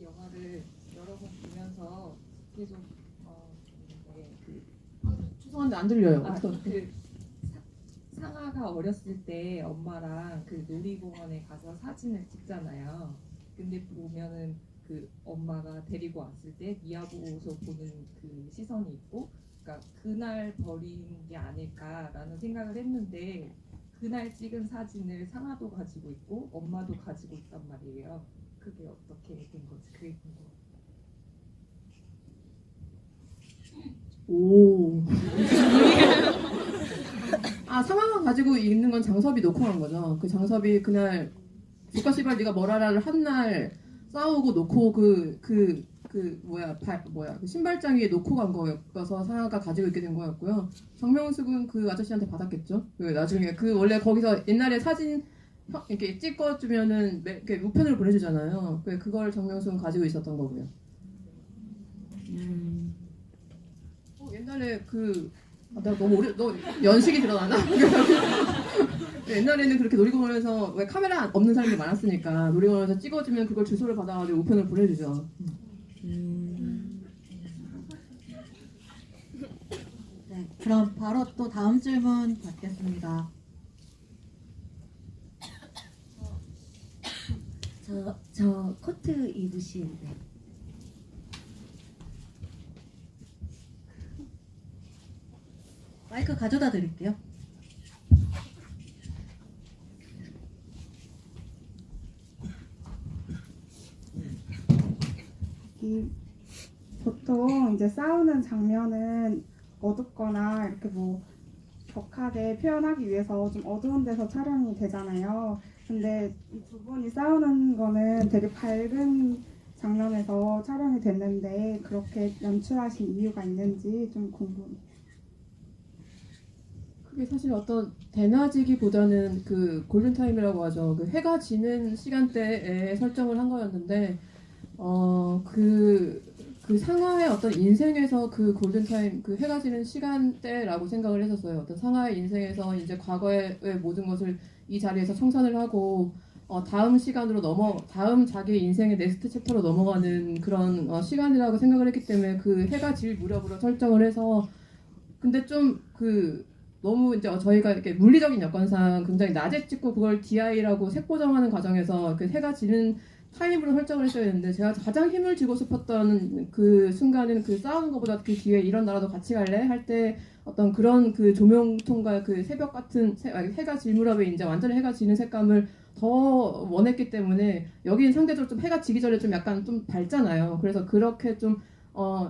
영화를 여러 번 보면서 계속 네, 죄송한데 안 들려요. 상아가 어렸을 때 엄마랑 그 놀이공원에 가서 사진을 찍잖아요. 근데 보면은 그 엄마가 데리고 왔을 때 미아보고서 보는 그 시선이 있고, 그러니까 그날 버린 게 아닐까라는 생각을 했는데 그날 찍은 사진을 상아도 가지고 있고 엄마도 가지고 있단 말이에요. 그게 어떻게 된 거지? 그게 궁금해요. 오. 상황을 가지고 있는 건 장섭이 놓고 간 거죠. 그 장섭이 그날 조카 씨발 네가 뭘 알아를 한 날 싸우고 놓고 그 신발장 위에 놓고 간 거여서 상아가 가지고 있게 된 거였고요. 정명숙은 그 아저씨한테 받았겠죠. 그 나중에 그 원래 거기서 옛날에 사진 이렇게 찍어주면은 이렇게 우편으로 보내주잖아요. 그걸 정명숙은 가지고 있었던 거고요. 옛날에 내가 너무 너 연식이 드러나나? 옛날에는 그렇게 놀이공원에서 왜 카메라 없는 사람이 많았으니까 놀이공원에서 찍어주면 그걸 주소를 받아가지고 우편을 보내주죠. 네, 그럼 바로 또 다음 질문 받겠습니다. 저 코트 입으시는데. 마이크 가져다 드릴게요. 보통 이제 싸우는 장면은 어둡거나 이렇게 뭐 격하게 표현하기 위해서 좀 어두운 데서 촬영이 되잖아요. 근데 이 두 분이 싸우는 거는 되게 밝은 장면에서 촬영이 됐는데 그렇게 연출하신 이유가 있는지 좀 궁금해요. 그게 사실 어떤 대낮이기보다는 그 골든타임이라고 하죠. 그 해가 지는 시간대에 설정을 한 거였는데 그 상하의 어떤 인생에서 그 골든타임, 그 해가 지는 시간대라고 생각을 했었어요. 어떤 상하의 인생에서 이제 과거의 모든 것을 이 자리에서 청산을 하고 다음 시간으로 다음 자기 인생의 넥스트 챕터로 넘어가는 그런 시간이라고 생각을 했기 때문에 그 해가 질 무렵으로 설정을 해서, 근데 좀 너무 이제 저희가 이렇게 물리적인 여건상 굉장히 낮에 찍고 그걸 DI라고 색보정하는 과정에서 그 해가 지는 타임으로 설정을 했어야 했는데, 제가 가장 힘을 주고 싶었던 그 순간은 그 싸우는 것보다 그 뒤에 이런 나라도 같이 갈래? 할 때 어떤 그런 그 조명통과 그 새벽 같은 해가 질 무렵에 이제 완전히 해가 지는 색감을 더 원했기 때문에, 여기는 상대적으로 좀 해가 지기 전에 좀 약간 좀 밝잖아요. 그래서 그렇게 좀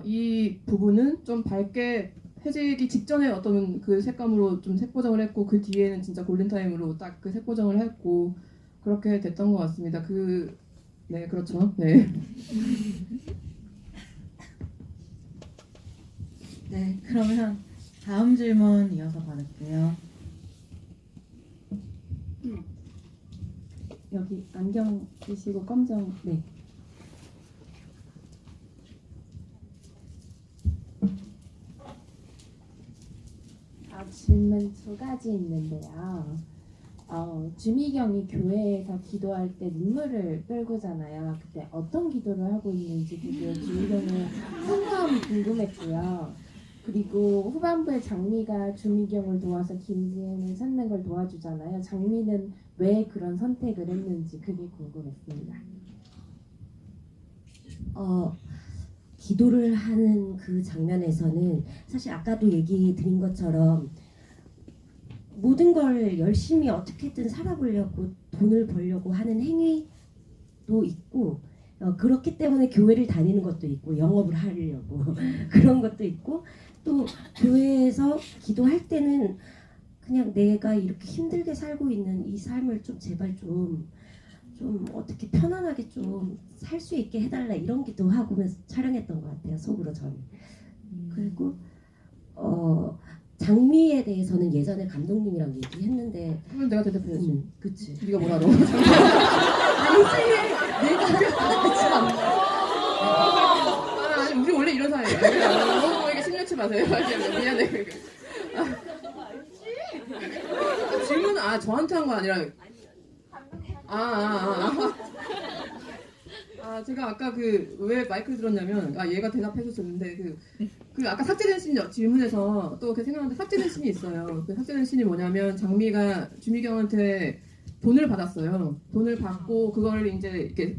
이 부분은 좀 밝게 해지기 직전에 어떤 그 색감으로 좀 색보정을 했고, 그 뒤에는 진짜 골든타임으로 딱 그 색보정을 했고, 그렇게 됐던 것 같습니다. 네, 그렇죠. 네. 네, 그러면 다음 질문 이어서 받을게요. 여기 안경 쓰시고 검정. 네. 질문 두 가지 있는데요. 주미경이 교회에서 기도할 때 눈물을 끌고잖아요. 그때 어떤 기도를 하고 있는지 되게 주미경의 성감이 궁금했고요. 그리고 후반부에 장미가 주미경을 도와서 김지혜를 찾는 걸 도와주잖아요. 장미는 왜 그런 선택을 했는지 그게 궁금했습니다. 기도를 하는 그 장면에서는 사실 아까도 얘기 드린 것처럼 모든 걸 열심히 어떻게든 살아보려고 돈을 벌려고 하는 행위도 있고, 그렇기 때문에 교회를 다니는 것도 있고 영업을 하려고 그런 것도 있고, 또 교회에서 기도할 때는 그냥 내가 이렇게 힘들게 살고 있는 이 삶을 좀 제발 좀 어떻게 편안하게 좀 살 수 있게 해달라, 이런 기도하고 촬영했던 것 같아요, 속으로 저는. 그리고 장미에 대해서는 예전에 감독님이랑 얘기했는데, 그건 내가 대답해야지. 그치. 네가 뭐라고? 아니지, 내가 아니, 우리 원래 이런 사이예요. 너무 이게 심려치 마세요. 미안해. 질문은 저한테 한 거 아니라 아 제가 아까 그 왜 마이크를 들었냐면 얘가 대답해줬었는데 그 아까 삭제된 씬 질문에서 또 생각하는데 삭제된 씬이 있어요. 그 삭제된 씬이 뭐냐면 장미가 주미경한테 돈을 받았어요. 돈을 받고 그걸 이제 이렇게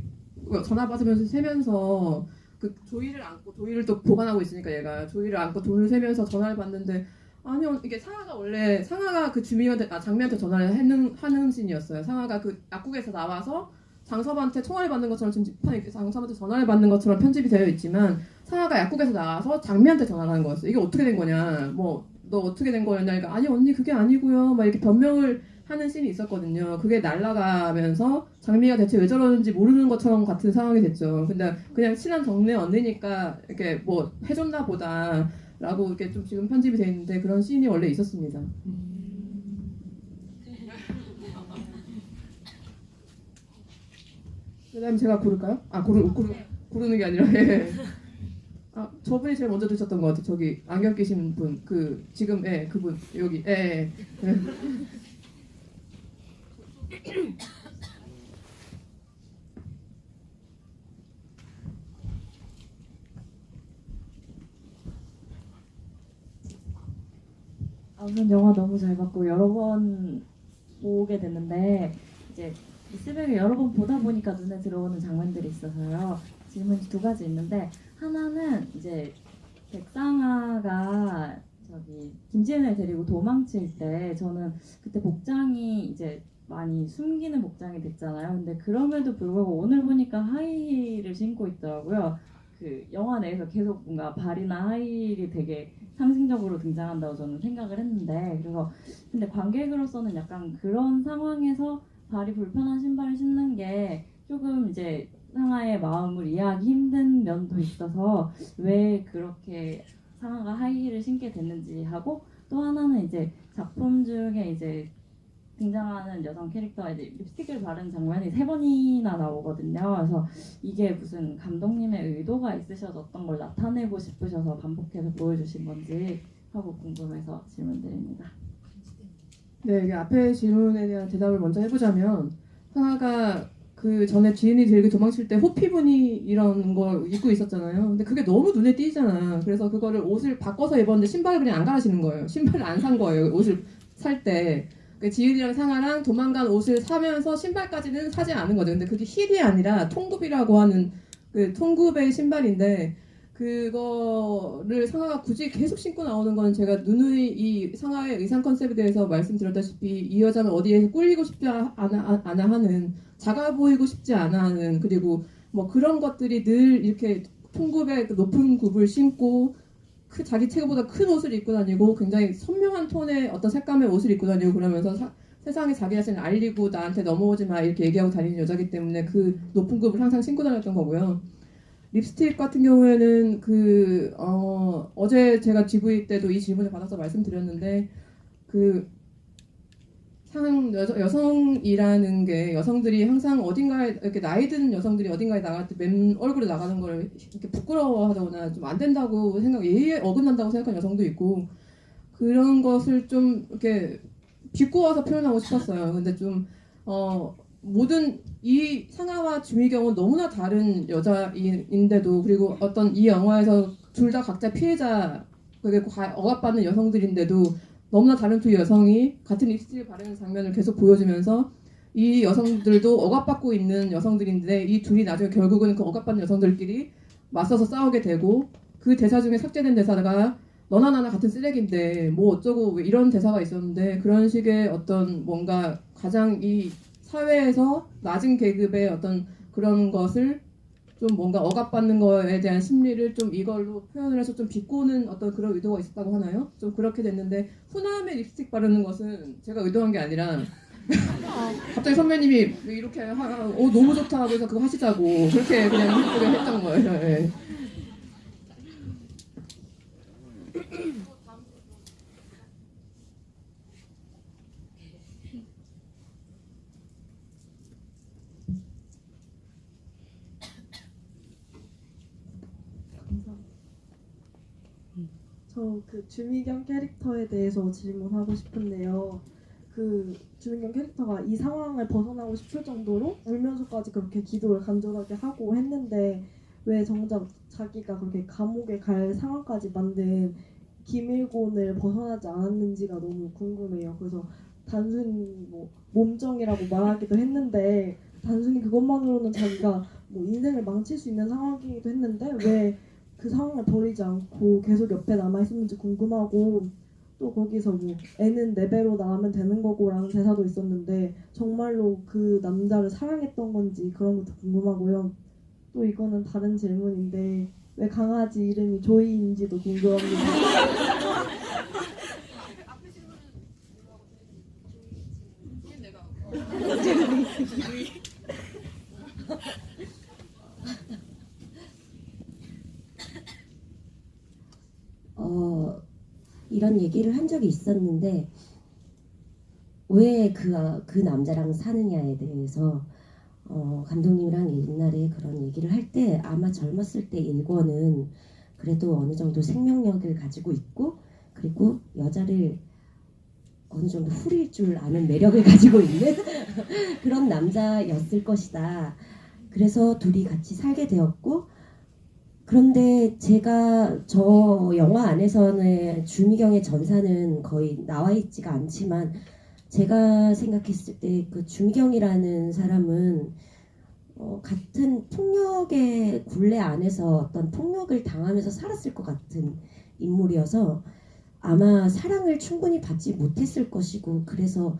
전화 받으면서 세면서 그 조이를 안고 조이를 또 보관하고 있으니까 얘가 조이를 안고 돈을 세면서 전화를 받는데 아니요 이게 상아가 그 주미한테 장미한테 전화를 하는 씬이었어요. 상아가 그 약국에서 나와서 장섭한테 통화를 받는 것처럼 장섭한테 전화를 받는 것처럼 편집이 되어 있지만 상아가 약국에서 나와서 장미한테 전화를 하는 거였어요. 이게 어떻게 된 거냐 뭐 너 어떻게 된 거였냐 그러니까 아니 언니 그게 아니고요 막 이렇게 변명을 하는 씬이 있었거든요. 그게 날아가면서 장미가 대체 왜 저러는지 모르는 것처럼 같은 상황이 됐죠. 근데 그냥 친한 동네 언니니까 이렇게 뭐 해줬나 보다라고 이렇게 좀 지금 편집이 돼 있는데 그런 씬이 원래 있었습니다. 그다음 제가 고를까요? 고르는 게 아니라 예. 저분이 제일 먼저 드셨던 것 같아요. 저기 안경 끼신 분, 지금 그분 여기 예. 우선 영화 너무 잘 봤고 여러 번 보게 됐는데 이제 미스백을 여러 번 보다 보니까 눈에 들어오는 장면들이 있어서요. 질문이 두 가지 있는데 하나는 이제 백상아가 저기 김지은을 데리고 도망칠 때 저는 그때 복장이 이제 많이 숨기는 복장이 됐잖아요. 근데 그럼에도 불구하고 오늘 보니까 하이힐을 신고 있더라고요. 그 영화 내에서 계속 뭔가 발이나 하이힐이 되게 상징적으로 등장한다고 저는 생각을 했는데 그래서 근데 관객으로서는 약간 그런 상황에서 발이 불편한 신발을 신는 게 조금 이제 상아의 마음을 이해하기 힘든 면도 있어서 왜 그렇게 상아가 하이힐을 신게 됐는지 하고 또 하나는 이제 작품 중에 이제 등장하는 여성 캐릭터가 이제 립스틱을 바른 장면이 3번이나 나오거든요. 그래서 이게 무슨 감독님의 의도가 있으셔서 어떤 걸 나타내고 싶으셔서 반복해서 보여주신 건지 하고 궁금해서 질문드립니다. 네, 이게 앞에 질문에 대한 대답을 먼저 해보자면 상아가 그 전에 지은이 들고 도망칠 때 호피무늬 이런 걸 입고 있었잖아요. 근데 그게 너무 눈에 띄잖아. 그래서 그거를 옷을 바꿔서 입었는데 신발을 그냥 안 갈아신는 거예요. 신발을 안 산 거예요. 옷을 살 때. 지은이랑 상아랑 도망간 옷을 사면서 신발까지는 사지 않은 거죠. 근데 그게 힐이 아니라 통굽이라고 하는 그 통굽의 신발인데 그거를 상아가 굳이 계속 신고 나오는 건 제가 누누이 이 상아의 의상 컨셉에 대해서 말씀드렸다시피 이 여자는 어디에서 꿀리고 싶지 않아 하는 작아 보이고 싶지 않아 하는 그리고 뭐 그런 것들이 늘 이렇게 통굽의 그 높은 굽을 신고 자기 체구보다 큰 옷을 입고 다니고 굉장히 선명한 톤의 어떤 색감의 옷을 입고 다니고 그러면서 세상에 자기 자신을 알리고 나한테 넘어오지 마 이렇게 얘기하고 다니는 여자기 때문에 그 높은 굽을 항상 신고 다녔던 거고요. 립스틱 같은 경우에는 어제 제가 GV 때도 이 질문을 받아서 말씀드렸는데 여성이라는 게 여성들이 항상 어딘가에 이렇게 나이 든 여성들이 어딘가에 나갈 때 맨 얼굴에 나가는 걸 이렇게 부끄러워하거나 좀 안 된다고 예의에 어긋난다고 생각하는 여성도 있고 그런 것을 좀 이렇게 비꼬아서 표현하고 싶었어요. 근데 좀 모든 이 상아와 주미경은 너무나 다른 여자인데도 그리고 어떤 이 영화에서 둘 다 각자 피해자 그리고 억압받는 여성들인데도 너무나 다른 두 여성이 같은 립스틱을 바르는 장면을 계속 보여주면서 이 여성들도 억압받고 있는 여성들인데 이 둘이 나중에 결국은 그 억압받는 여성들끼리 맞서서 싸우게 되고 그 대사 중에 삭제된 대사가 너나 나나 같은 쓰레기인데 뭐 어쩌고 왜 이런 대사가 있었는데 그런 식의 어떤 뭔가 가장 이 사회에서 낮은 계급의 어떤 그런 것을 좀 뭔가 억압받는 거에 대한 심리를 좀 이걸로 표현을 해서 좀 비꼬는 어떤 그런 의도가 있었다고 하나요? 좀 그렇게 됐는데 후남에 립스틱 바르는 것은 제가 의도한 게 아니라 갑자기 선배님이 이렇게 너무 좋다 하고 해서 그거 하시자고 그렇게 그냥 했던 거예요. 네. 저 그 주미경 캐릭터에 대해서 질문하고 싶은데요. 그 주민경 캐릭터가 이 상황을 벗어나고 싶을 정도로 울면서까지 그렇게 기도를 간절하게 하고 했는데 왜 정작 자기가 그렇게 감옥에 갈 상황까지 만든 김일곤을 벗어나지 않았는지가 너무 궁금해요. 그래서 단순히 뭐 몸정이라고 말하기도 했는데 단순히 그것만으로는 자기가 뭐 인생을 망칠 수 있는 상황이기도 했는데 왜 그 상황을 버리지 않고 계속 옆에 남아 있었는지 궁금하고 또 거기서 뭐 애는 내 배로 낳으면 되는 거고라는 대사도 있었는데 정말로 그 남자를 사랑했던 건지 그런 것도 궁금하고요. 또 이거는 다른 질문인데 왜 강아지 이름이 조이인지도 궁금합니다. 이런 얘기를 한 적이 있었는데 왜 그 남자랑 사느냐에 대해서 감독님이랑 옛날에 그런 얘기를 할 때 아마 젊었을 때 일권은 그래도 어느 정도 생명력을 가지고 있고 그리고 여자를 어느 정도 후릴 줄 아는 매력을 가지고 있는 그런 남자였을 것이다. 그래서 둘이 같이 살게 되었고 그런데 제가 저 영화 안에서는 주미경의 전사는 거의 나와 있지가 않지만 제가 생각했을 때 그 주미경이라는 사람은 같은 폭력의 굴레 안에서 어떤 폭력을 당하면서 살았을 것 같은 인물이어서 아마 사랑을 충분히 받지 못했을 것이고 그래서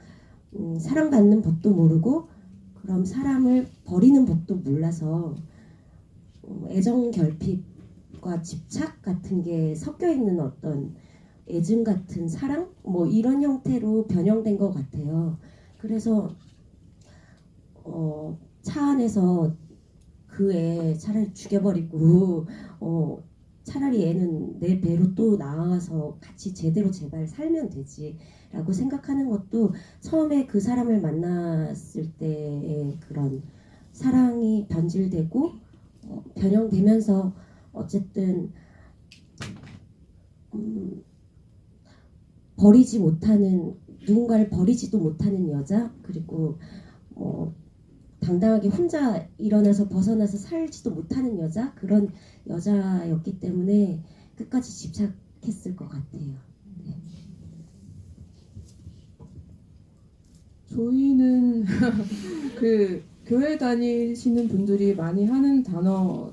사랑받는 법도 모르고 그럼 사람을 버리는 법도 몰라서 애정 결핍과 집착 같은 게 섞여 있는 어떤 애증 같은 사랑 뭐 이런 형태로 변형된 것 같아요. 그래서 차 안에서 그 애 차라리 죽여버리고 차라리 애는 내 배로 또 나와서 같이 제대로 제발 살면 되지라고 생각하는 것도 처음에 그 사람을 만났을 때의 그런 사랑이 변질되고 변형되면서 어쨌든 버리지 못하는 누군가를 버리지도 못하는 여자 그리고 당당하게 혼자 일어나서 벗어나서 살지도 못하는 여자 그런 여자였기 때문에 끝까지 집착했을 것 같아요. 네. 조이는 그 교회 다니시는 분들이 많이 하는 단어,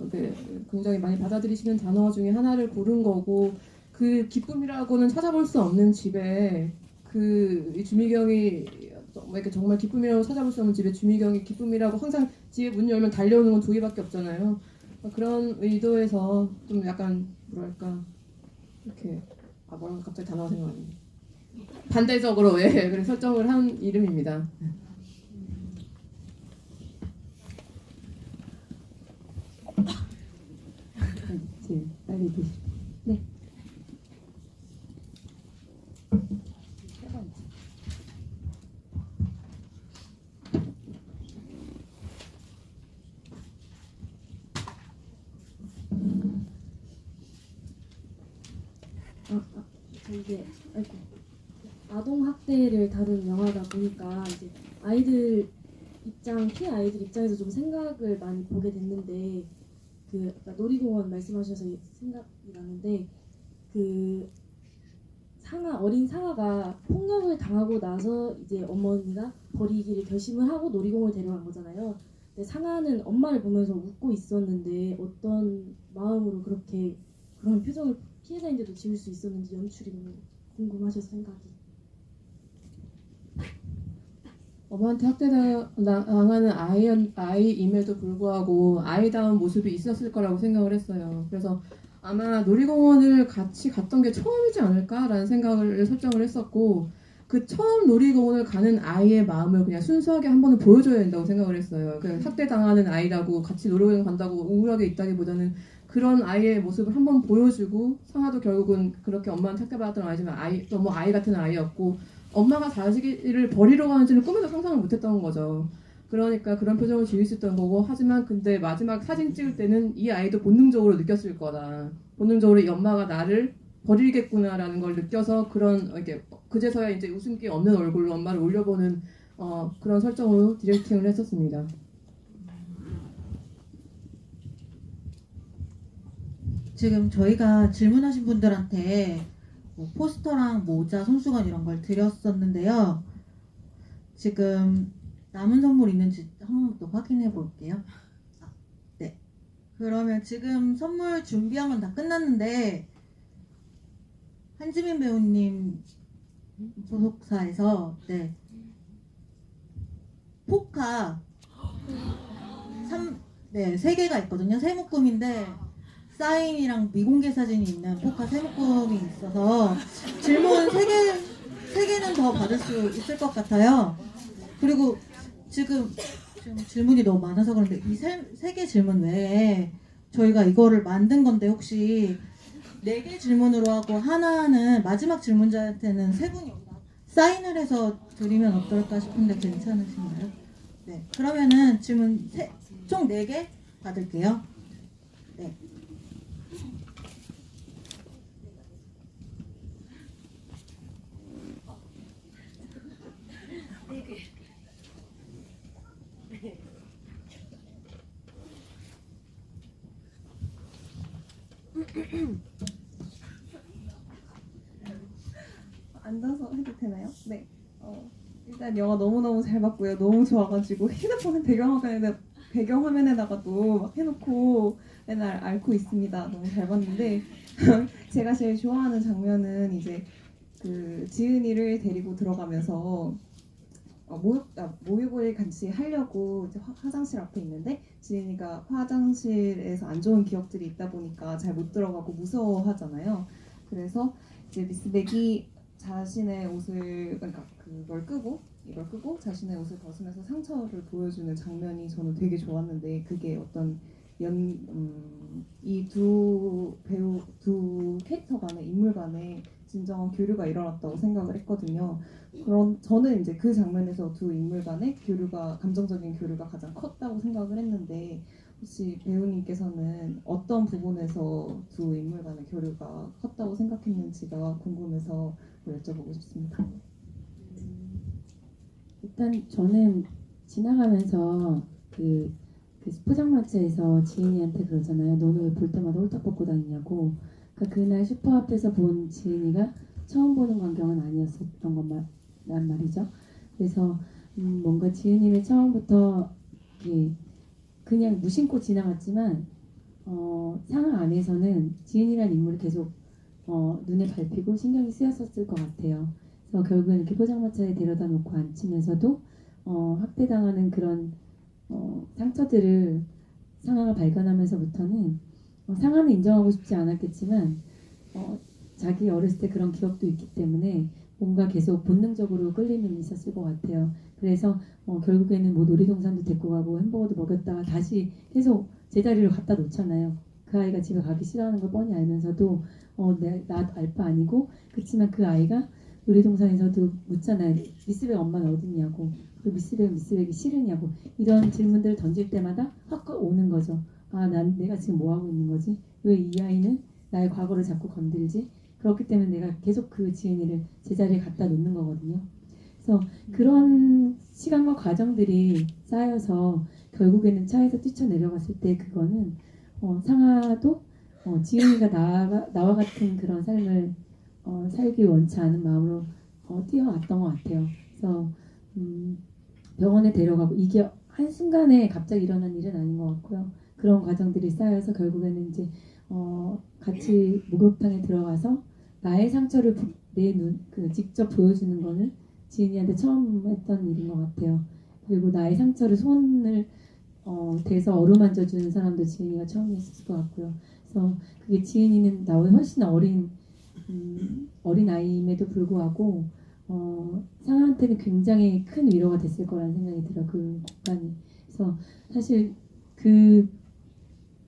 굉장히 많이 받아들이시는 단어 중에 하나를 고른 거고 그 기쁨이라고는 찾아볼 수 없는 집에 이 주미경이 이렇게 정말 기쁨이라고 찾아볼 수 없는 집에 주미경이 기쁨이라고 항상 집에 문 열면 달려오는 건 조이밖에 없잖아요. 그런 의도에서 좀 약간 뭐랄까 이렇게 뭐라고 갑자기 단어가 생각나네. 반대적으로 그래 설정을 한 이름입니다. 빨리 드시죠. 네. 저 이제 아동 학대를 다룬 영화다 보니까 이제 아이들 피해 아이들 입장에서 좀 생각을 많이 보게 됐는데 아까 놀이공원 말씀하셔서 생각이 나는데 어린 상아가 폭력을 당하고 나서 이제 어머니가 버리기를 결심을 하고 놀이공원을 데려간 거잖아요. 근데 상아는 엄마를 보면서 웃고 있었는데 어떤 마음으로 그렇게 그런 표정을 피해자인데도 지을 수 있었는지 연출이 너무 궁금하셔서 생각이. 엄마한테 학대당하는 아이임에도 불구하고 아이다운 모습이 있었을 거라고 생각을 했어요. 그래서 아마 놀이공원을 같이 갔던 게 처음이지 않을까라는 생각을 설정을 했었고 그 처음 놀이공원을 가는 아이의 마음을 그냥 순수하게 한 번은 보여줘야 된다고 생각을 했어요. 학대당하는 아이라고 같이 놀이공원 간다고 우울하게 있다기보다는 그런 아이의 모습을 한번 보여주고 상아도 결국은 그렇게 엄마한테 학대받았던 아이지만 너무 아이 같은 아이였고 엄마가 자식을 버리러 가는지는 꿈에도 상상을 못했던 거죠. 그러니까 그런 표정을 지을 수 있던 거고 하지만 근데 마지막 사진 찍을 때는 이 아이도 본능적으로 느꼈을 거다. 본능적으로 이 엄마가 나를 버리겠구나라는 걸 느껴서 그런 이렇게 그제서야 이제 웃음기 없는 얼굴로 엄마를 올려보는 그런 설정으로 디렉팅을 했었습니다. 지금 저희가 질문하신 분들한테 뭐 포스터랑 모자, 손수건 이런 걸 드렸었는데요. 지금 남은 선물 있는지 한 번 더 확인해 볼게요. 네. 그러면 지금 선물 준비한 건 다 끝났는데 한지민 배우님 소속사에서 네. 포카 3개가 있거든요. 세 묶음인데 사인이랑 미공개 사진이 있는 포카 세 묶음이 있어서 질문 3개는 더 받을 수 있을 것 같아요. 그리고 지금 질문이 너무 많아서 그런데 이 세 개 질문 외에 저희가 이거를 만든 건데 혹시 4개 질문으로 하고 하나는 마지막 질문자한테는 3분이 사인을 해서 드리면 어떨까 싶은데 괜찮으신가요? 네. 그러면은 질문 총 4개 받을게요. 네. 앉아서 해도 되나요? 네. 일단 영화 너무너무 잘 봤고요. 너무 좋아가지고 휴대폰은 배경화면에다가도 막 해놓고 맨날 앓고 있습니다. 너무 잘 봤는데 제가 제일 좋아하는 장면은 이제 그 지은이를 데리고 들어가면서 모욕을 같이 하려고 이제 화장실 앞에 있는데 지은이가 화장실에서 안 좋은 기억들이 있다 보니까 잘 못 들어가고 무서워하잖아요. 그래서 이제 미스백이 자신의 옷을 그러니까 이걸 끄고 자신의 옷을 벗으면서 상처를 보여주는 장면이 저는 되게 좋았는데 그게 어떤 이 두 캐릭터 간의 인물 간의 진정한 교류가 일어났다고 생각을 했거든요. 그런 저는 이제 그 장면에서 두 인물 간의 감정적인 교류가 가장 컸다고 생각을 했는데 혹시 배우님께서는 어떤 부분에서 두 인물 간의 교류가 컸다고 생각했는지가 궁금해서 여쭤보고 싶습니다. 일단 저는 지나가면서 그 포장마차에서 지은이한테 그러잖아요. 너는 왜 볼 때마다 홀딱 벗고 다니냐고. 그러니까 그날 슈퍼 앞에서 본 지은이가 처음 보는 광경은 아니었었던 것만 란 말이죠. 그래서 뭔가 지은이는 처음부터 그냥 무심코 지나갔지만 상황 안에서는 지은이라는 인물이 계속 눈에 밟히고 신경이 쓰였었을 것 같아요. 그래서 결국은 이렇게 포장마차에 데려다 놓고 앉히면서도 학대당하는 그런 상처들을 상아가 발견하면서부터는 상아는 인정하고 싶지 않았겠지만 자기 어렸을 때 그런 기억도 있기 때문에 뭔가 계속 본능적으로 끌림이 있었을 것 같아요. 그래서 결국에는 뭐 놀이동산도 데리고 가고 햄버거도 먹였다가 다시 계속 제자리로 갖다 놓잖아요. 그 아이가 집에 가기 싫어하는 걸 뻔히 알면서도 나 알바 아니고 그렇지만 그 아이가 놀이동산에서도 묻잖아요. 미스백 엄마는 어딨냐고. 그 미스백이 싫으냐고. 이런 질문들을 던질 때마다 확 오는 거죠. 내가 지금 뭐 하고 있는 거지? 왜 이 아이는 나의 과거를 자꾸 건들지? 그렇기 때문에 내가 계속 그 지은이를 제자리에 갖다 놓는 거거든요. 그래서 그런 시간과 과정들이 쌓여서 결국에는 차에서 뛰쳐내려갔을 때 그거는 상아도 지은이가 나와 같은 그런 삶을 살기 원치 않은 마음으로 뛰어왔던 것 같아요. 그래서 병원에 데려가고 이게 한순간에 갑자기 일어난 일은 아닌 것 같고요. 그런 과정들이 쌓여서 결국에는 이제 같이 목욕탕에 들어가서 나의 상처를 직접 보여주는 거는 지은이한테 처음 했던 일인 것 같아요. 그리고 나의 상처를 손을 대서 어루만져주는 사람도 지은이가 처음이었을 것 같고요. 그래서 그게 지은이는 나보다 훨씬 어린 아이임에도 불구하고 상아한테는 굉장히 큰 위로가 됐을 거라는 생각이 들어요. 그 공간이. 그래서 사실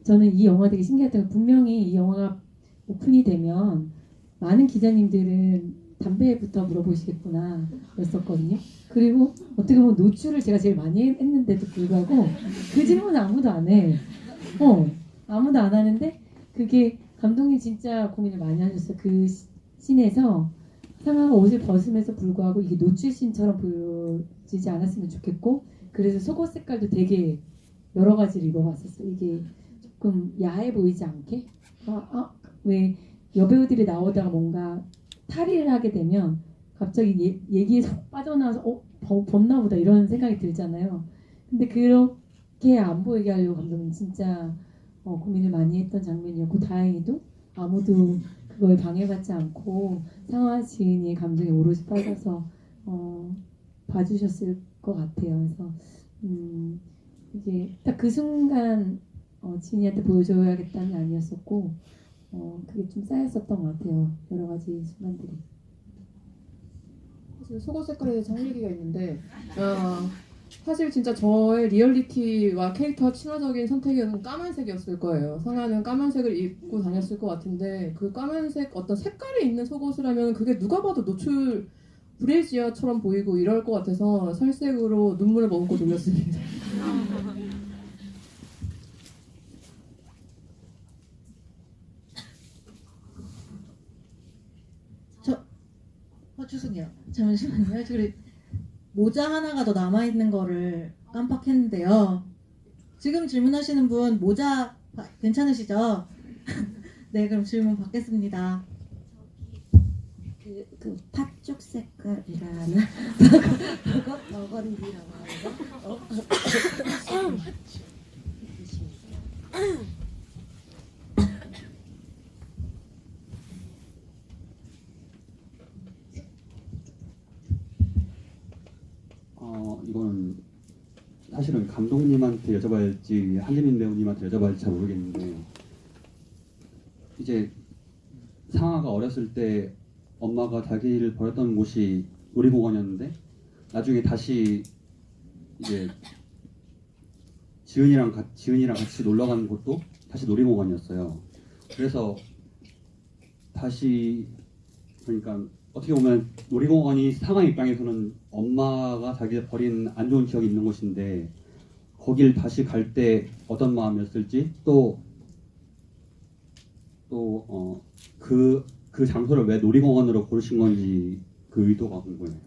저는 이 영화 되게 신기했던 게 분명히 이 영화가 오픈이 되면 많은 기자님들은 담배부터 물어보시겠구나 였었거든요. 그리고 어떻게 보면 노출을 제가 제일 많이 했는데도 불구하고 그 질문은 아무도 안 해. 아무도 안 하는데 그게 감독님 진짜 고민을 많이 하셨어요. 그 씬에서 상아가 옷을 벗음에도 불구하고 이게 노출신처럼 보여지지 않았으면 좋겠고, 그래서 속옷 색깔도 되게 여러 가지를 입어봤었어요. 이게 조금 야해 보이지 않게. 왜 여배우들이 나오다가 뭔가 탈의를 하게 되면 갑자기 얘기에서 빠져나와서 벗나 보다 이런 생각이 들잖아요. 근데 그렇게 안 보이게 하려고 감독님 진짜 고민을 많이 했던 장면이었고, 다행히도 아무도 그거에 방해받지 않고 상아 지은이의 감정에 오롯이 빠져서 봐주셨을 것 같아요. 그래서 이게 딱 그 순간 지은이한테 보여줘야겠다는 게 아니었었고, 그게 좀 쌓였었던 것 같아요. 여러 가지 순간들이. 사실 속옷 색깔에 대해서 할 얘기가 있는데, 사실 진짜 저의 리얼리티와 캐릭터와 친화적인 선택은 까만색이었을 거예요. 상아는 까만색을 입고 다녔을 것 같은데, 그 까만색 어떤 색깔이 있는 속옷을 하면 그게 누가 봐도 노출 브래지어처럼 보이고 이럴 것 같아서 살색으로 눈물을 머금고 돌렸습니다. 죄송해요. 잠시만요. 저기 모자 하나가 더 남아있는 거를 깜빡했는데요. 지금 질문하시는 분 모자 괜찮으시죠? 네, 그럼 질문 받겠습니다. 그 팥죽 색깔이라나 버건디라고 하는 거. 이거는 사실은 감독님한테 여쭤봐야 할지 한예민 배우님한테 여쭤봐야 할지 잘 모르겠는데, 이제 상아가 어렸을 때 엄마가 자기를 버렸던 곳이 놀이공원이었는데, 나중에 다시 이제 지은이랑 같이 놀러 간 곳도 다시 놀이공원이었어요. 그래서 다시, 그러니까 어떻게 보면 놀이공원이 상아 입장에서는 엄마가 자기가 버린 안 좋은 기억이 있는 곳인데, 거길 다시 갈 때 어떤 마음이었을지, 그 장소를 왜 놀이공원으로 고르신 건지 그 의도가 궁금해요.